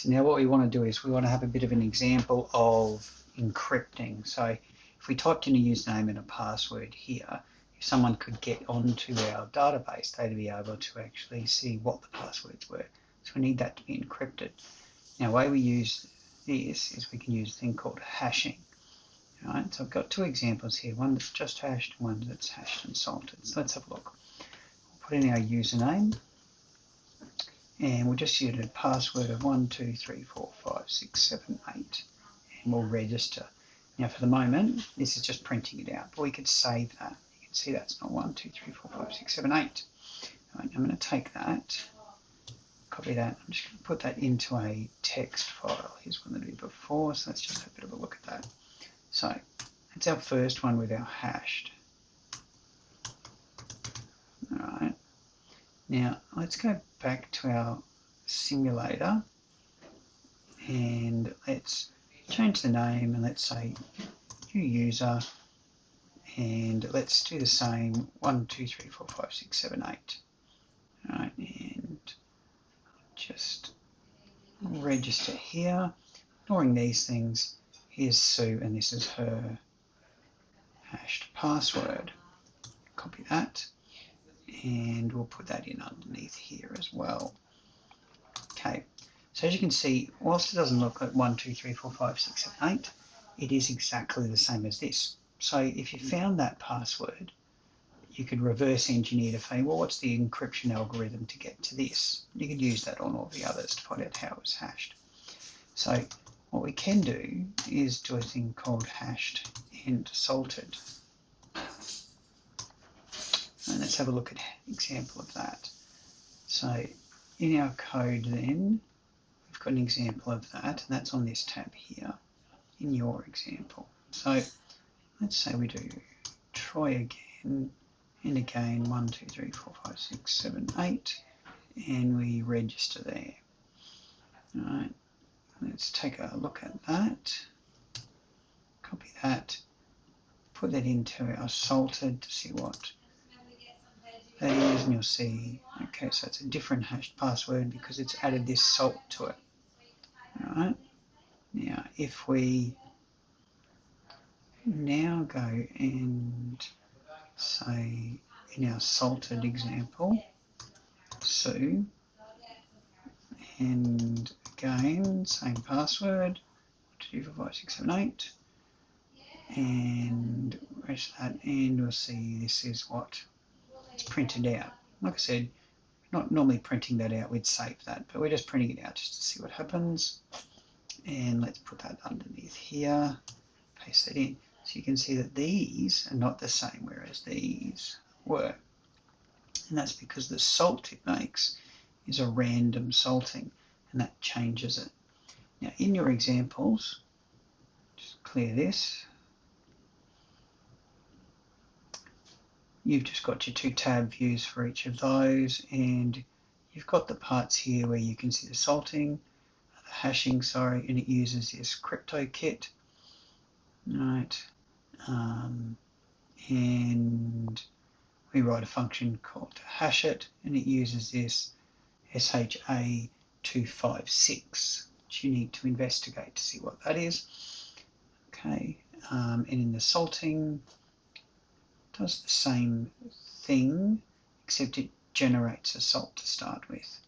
So now what we want to do is we want to have a bit of an example of encrypting. So if we typed in a username and a password here, if someone could get onto our database, they'd be able to actually see what the passwords were. So we need that to be encrypted. Now the way we use this is we can use a thing called hashing. Right, so I've got two examples here, one that's just hashed and one that's hashed and salted. So let's have a look. We'll put in our username and we'll just use a password of 1, 2, 3, 4, 5, 6, 7, 8 and we'll register. Now for the moment this is just printing it out, but we could save that. You can see that's not 1, 2, 3, 4, 5, 6, 7, 8. Right, I'm going to take that, copy that, I'm just going to put that into a text file. Here's one that I did before, so let's just have a bit of a look at that. So that's our first one with our hashed. Alright, now let's go back to our simulator and let's change the name and let's say new user and let's do the same 1, 2, 3, 4, 5, 6, 7, 8. Alright, and just register here, ignoring these things. Here's Sue and this is her hashed password. Copy that and we'll put that in underneath here as well. Okay, so as you can see, whilst it doesn't look like 1, 2, 3, 4, 5, 6, 7, 8, it is exactly the same as this. So if you found that password, you could reverse engineer to find, well, what's the encryption algorithm to get to this? You could use that on all the others to find out how it was hashed. So what we can do is do a thing called hashed and salted. And let's have a look at an example of that. So in our code then, we've got an example of that, and that's on this tab here, in your example. So let's say we do try again, and again, 1, 2, 3, 4, 5, 6, 7, 8, and we register there. All right, let's take a look at that, copy that, put that into our salted to see what that is, and you'll see, okay, so it's a different hashed password because it's added this salt to it. Alright, now if we now go and say in our salted example, Sue, and again, same password, 2, 4, 5, 6, 7, 8, and rest that, and we'll see this is what it's printed out. Like I said, not normally printing that out, we'd save that, but we're just printing it out just to see what happens. And let's put that underneath here, paste that in. So you can see that these are not the same, whereas these were. And that's because the salt it makes is a random salting, and that changes it. Now in your examples, just clear this. You've just got your two tab views for each of those, and you've got the parts here where you can see the salting, the hashing, sorry, and it uses this CryptoKit, right? And we write a function called to hash it, and it uses this SHA256, which you need to investigate to see what that is. Okay, and in the salting, does the same thing, except it generates a salt to start with.